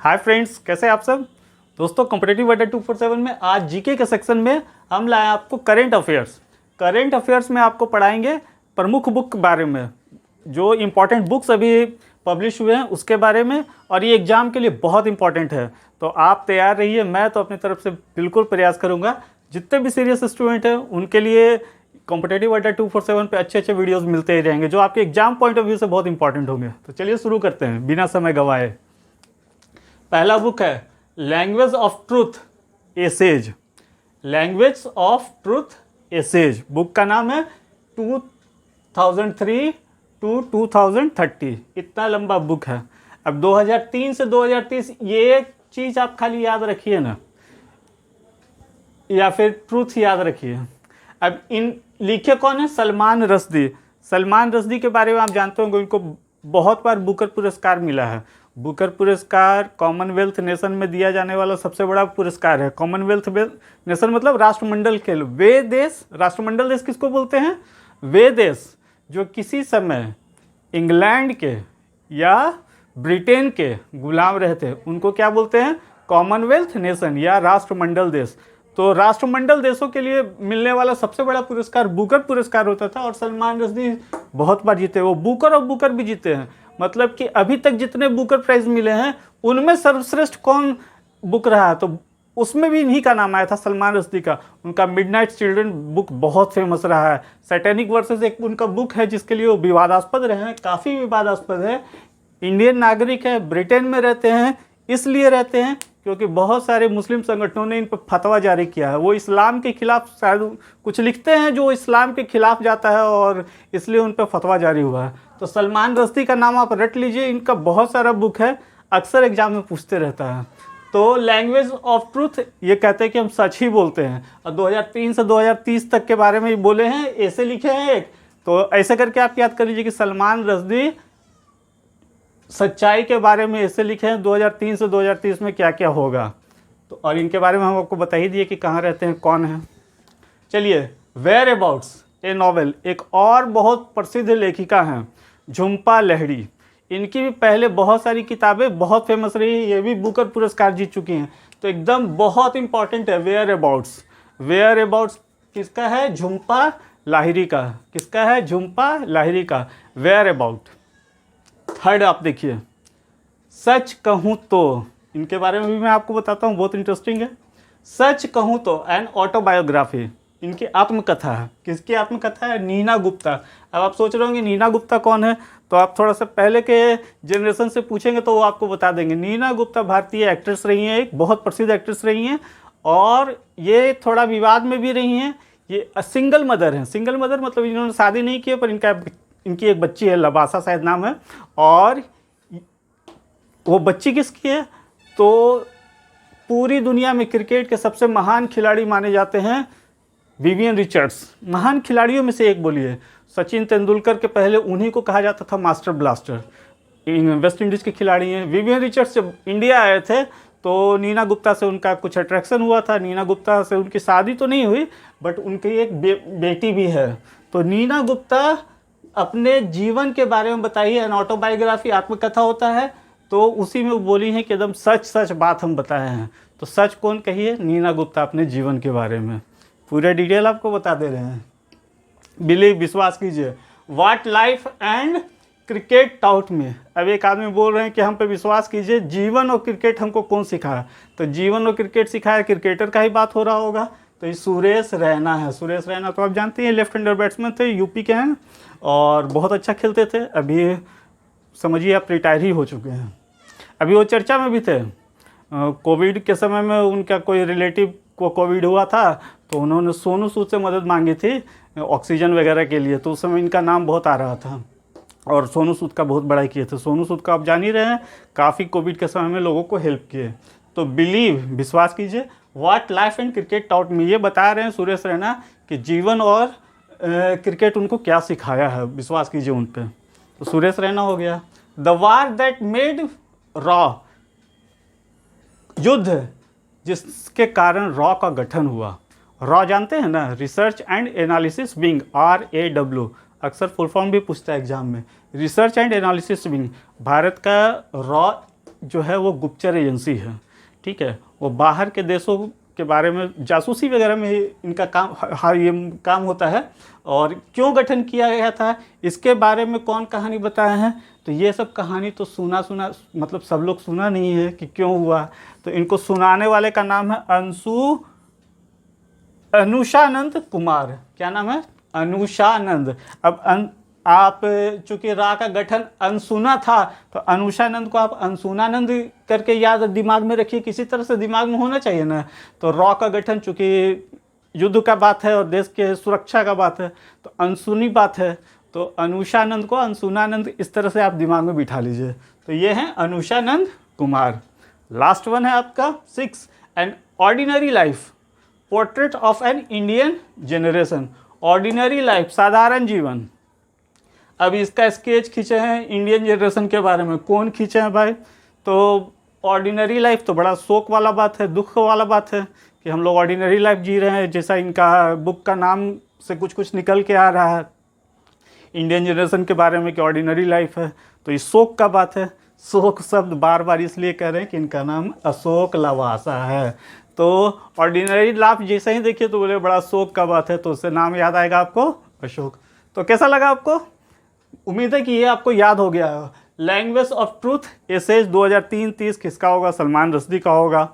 Hi friends, कैसे हैं आप सब। दोस्तों, कॉम्पिटिटिव अड्डा 247 में आज जीके के सेक्शन में हम लाए आपको करंट अफेयर्स में आपको पढ़ाएंगे प्रमुख बुक के बारे में, जो इम्पोर्टेंट बुक्स अभी पब्लिश हुए हैं उसके बारे में, और ये एग्ज़ाम के लिए बहुत इंपॉर्टेंट है। तो आप तैयार रहिए, मैं तो अपनी तरफ से बिल्कुल प्रयास करूँगा। जितने भी सीरियस स्टूडेंट हैं उनके लिए कॉम्पिटिटिव अड्डा 247 पे अच्छे वीडियोस मिलते ही रहेंगे, जो आपके एग्जाम पॉइंट ऑफ व्यू से बहुत इंपॉर्टेंट होंगे। तो चलिए शुरू करते हैं बिना समय गवाए। पहला बुक है language of truth essays. Language of truth essays book का नाम है 2003 टू 2030। इतना लंबा बुक है। अब 2003 से 2030 ये चीज़ आप खाली याद रखिए ना, या फिर ट्रूथ याद रखिए। अब इन लिखे कौन है? सलमान रश्दी। सलमान रश्दी के बारे में आप जानते होंगे, उनको बहुत बार बुकर पुरस्कार मिला है। बुकर पुरस्कार कॉमनवेल्थ नेशन में दिया जाने वाला सबसे बड़ा पुरस्कार है। कॉमनवेल्थ नेशन मतलब राष्ट्रमंडल खेल। वे देश, राष्ट्रमंडल देश किसको बोलते हैं? वे देश जो किसी समय इंग्लैंड के या ब्रिटेन के गुलाम रहते, उनको क्या बोलते हैं? कॉमनवेल्थ नेशन या राष्ट्रमंडल देश। तो राष्ट्रमंडल देशों के लिए मिलने वाला सबसे बड़ा पुरस्कार बुकर पुरस्कार होता था, और सलमान रश्दी बहुत बार जीते। वो बुकर और बुकर भी जीते हैं। मतलब कि अभी तक जितने बुकर प्राइज मिले हैं उनमें सर्वश्रेष्ठ कौन बुक रहा है, तो उसमें भी इन्हीं का नाम आया था, सलमान रश्दी का। उनका मिडनाइट चिल्ड्रन बुक बहुत फेमस रहा है। सैटेनिक वर्सेस एक उनका बुक है जिसके लिए वो विवादास्पद रहे हैं, काफ़ी विवादास्पद है। इंडियन नागरिक है, ब्रिटेन में रहते हैं, इसलिए रहते हैं क्योंकि बहुत सारे मुस्लिम संगठनों ने इन पर फतवा जारी किया है। वो इस्लाम के खिलाफ शायद कुछ लिखते हैं जो इस्लाम के खिलाफ जाता है, और इसलिए उन पर फतवा जारी हुआ है। तो सलमान रश्दी का नाम आप रट लीजिए। इनका बहुत सारा बुक है, अक्सर एग्जाम में पूछते रहता है। तो लैंग्वेज ऑफ ट्रूथ ये कहते हैं कि हम सच ही बोलते हैं, और 2003 से 2030 तक के बारे में ये बोले हैं, ऐसे लिखे हैं एक। तो ऐसे करके आप याद कर लीजिए कि सलमान रश्दी सच्चाई के बारे में ऐसे लिखे हैं 2003 से 2030 में क्या क्या होगा। तो और इनके बारे में हम आपको बता ही दिए कि कहाँ रहते हैं, कौन है। चलिए, वेयर अबाउट्स ए नॉवेल, एक और बहुत प्रसिद्ध लेखिका हैं झुम्पा लाहिड़ी। इनकी भी पहले बहुत सारी किताबें बहुत फेमस रही, ये भी बुकर पुरस्कार जीत चुकी हैं। तो एकदम बहुत इंपॉर्टेंट है वेयर अबाउट्स। वेयर अबाउट्स किसका है? झुम्पा लाहिड़ी का। किसका है? झुम्पा लाहिड़ी का वेयर अबाउट। थर्ड आप देखिए, सच कहूँ तो, इनके बारे में भी मैं आपको बताता हूँ, बहुत इंटरेस्टिंग है। सच कहूँ तो एन ऑटोबायोग्राफी, इनकी आत्मकथा है। किसकी आत्मकथा है? नीना गुप्ता। अब आप सोच रहे होंगे नीना गुप्ता कौन है, तो आप थोड़ा सा पहले के जनरेशन से पूछेंगे तो वो आपको बता देंगे। नीना गुप्ता भारतीय एक्ट्रेस रही हैं, एक बहुत प्रसिद्ध एक्ट्रेस रही हैं, और ये थोड़ा विवाद में भी रही हैं। ये सिंगल मदर हैं। सिंगल मदर मतलब इन्होंने शादी नहीं की, पर इनकी एक बच्ची है, लबासा शायद नाम है। और वो बच्ची किसकी है? तो पूरी दुनिया में क्रिकेट के सबसे महान खिलाड़ी माने जाते हैं विवियन रिचर्ड्स। महान खिलाड़ियों में से एक बोलिए। सचिन तेंदुलकर के पहले उन्हीं को कहा जाता था मास्टर ब्लास्टर। वेस्ट इंडीज़ के खिलाड़ी हैं। विवियन रिचर्ड्स जब इंडिया आए थे तो नीना गुप्ता से उनका कुछ अट्रैक्शन हुआ था। नीना गुप्ता से उनकी शादी तो नहीं हुई, बट उनकी एक बेटी भी है। तो नीना गुप्ता अपने जीवन के बारे में बताइए, एन ऑटोबायोग्राफी आत्मकथा होता है, तो उसी में वो बोली है कि एकदम सच सच बात हम बताए हैं। तो सच कौन कहिए? नीना गुप्ता अपने जीवन के बारे में पूरे डिटेल आपको बता दे रहे हैं। बिलीव, विश्वास कीजिए। What life and cricket taut में। अब एक आदमी बोल रहे हैं कि हम पे विश्वास कीजिए, जीवन और क्रिकेट हमको कौन सिखाया? तो जीवन और क्रिकेट सिखाया, क्रिकेटर का ही बात हो रहा होगा। तो ये सुरेश रैना है। सुरेश रैना तो आप जानते हैं, लेफ्ट हैंडर बैट्समैन थे, यूपी के हैं, और बहुत अच्छा खेलते थे। अभी समझिए आप रिटायर ही हो चुके हैं। अभी वो चर्चा में भी थे। कोविड के समय में उनका कोई रिलेटिव को कोविड हुआ था, तो उन्होंने सोनू सूद से मदद मांगी थी ऑक्सीजन वगैरह के लिए। तो उस समय इनका नाम बहुत आ रहा था, और सोनू सूद का बहुत बड़ाई किए थे। सोनू सूद का आप जान ही रहे हैं, काफ़ी कोविड के समय में लोगों को हेल्प किए। तो बिलीव, विश्वास कीजिए। What life and cricket taut में, ये बता रहे हैं सुरेश रैना कि जीवन और क्रिकेट उनको क्या सिखाया है। विश्वास कीजिए उन पर। तो सुरेश रैना हो गया। The war that made raw, युद्ध जिसके कारण रॉ का गठन हुआ। रॉ जानते हैं ना? Research and analysis wing, RAW। अक्सर फुल फॉर्म भी पूछता है एग्जाम में। Research and analysis wing, Bharat का रॉ जो है वो गुप्तचर एजेंसी है, ठीक है। वो बाहर के देशों के बारे में जासूसी वगैरह में इनका काम, हाँ ये काम होता है। और क्यों गठन किया गया था इसके बारे में कौन कहानी बताया है, तो ये सब कहानी तो सुना मतलब सब लोग सुना नहीं है कि क्यों हुआ। तो इनको सुनाने वाले का नाम है अनुषानंद कुमार। क्या नाम है? अनुषानंद। अब आप चूंकि रा का गठन अनसुना था तो अनुषानंद को आप अनसुनानंद करके याद दिमाग में रखिए, किसी तरह से दिमाग में होना चाहिए ना। तो रॉ का गठन चूंकि युद्ध का बात है और देश के सुरक्षा का बात है तो अनसुनी बात है, तो अनुषानंद को अनसुनानंद इस तरह से आप दिमाग में बिठा लीजिए। तो ये हैं अनुषानंद कुमार। लास्ट वन है आपका 6, an ordinary life, portrait of an Indian generation. Ordinary life, साधारण जीवन। अब इसका स्केच खींचे हैं इंडियन जनरेशन के बारे में। कौन खींचे हैं भाई? तो ऑर्डिनरी लाइफ तो बड़ा शोक वाला बात है, दुख वाला बात है कि हम लोग ऑर्डिनरी लाइफ जी रहे हैं, जैसा इनका बुक का नाम से कुछ निकल के आ रहा है इंडियन जनरेशन के बारे में कि ऑर्डिनरी लाइफ है। तो ये शोक का बात है। शोक शब्द बार बार इसलिए कह रहे हैं कि इनका नाम अशोक लवासा है। तो ऑर्डिनरी लाइफ जैसे ही देखिए तो बोले बड़ा शोक का बात है, तो उससे नाम याद आएगा आपको अशोक। तो कैसा लगा आपको? उम्मीद है कि ये आपको याद हो गया है। लैंग्वेज ऑफ ट्रूथ एसेज 2003-30 किसका होगा? सलमान रश्दी का होगा।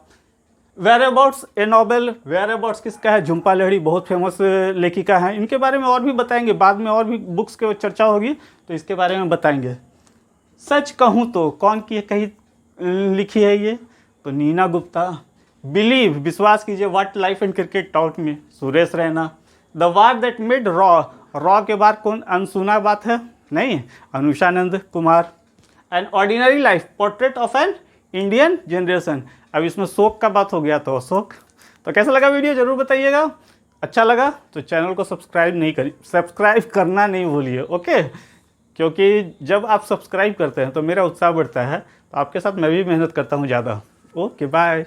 Whereabouts a novel, whereabouts किसका है? झुम्पा लाहिड़ी, बहुत फेमस लेखिका हैं। इनके बारे में और भी बताएंगे बाद में, और भी बुक्स के चर्चा होगी तो इसके बारे में बताएंगे। सच कहूँ तो कौन की कहीं लिखी है ये? तो नीना गुप्ता। बिलीव, विश्वास कीजिए, what life and cricket taught में, Suresh Raina. The war that made raw, raw के बाद कौन अनसुना बात है? नहीं, अनुषानंद Kumar. An ordinary life, portrait of an Indian generation. अब इसमें शोक का बात हो गया तो अशोक। तो कैसा लगा वीडियो ज़रूर बताइएगा। अच्छा लगा तो चैनल को सब्सक्राइब करना नहीं भूलिए, ओके। क्योंकि जब आप सब्सक्राइब करते हैं तो मेरा उत्साह बढ़ता है, तो आपके साथ मैं भी मेहनत करता हूँ ज़्यादा। Okay, bye.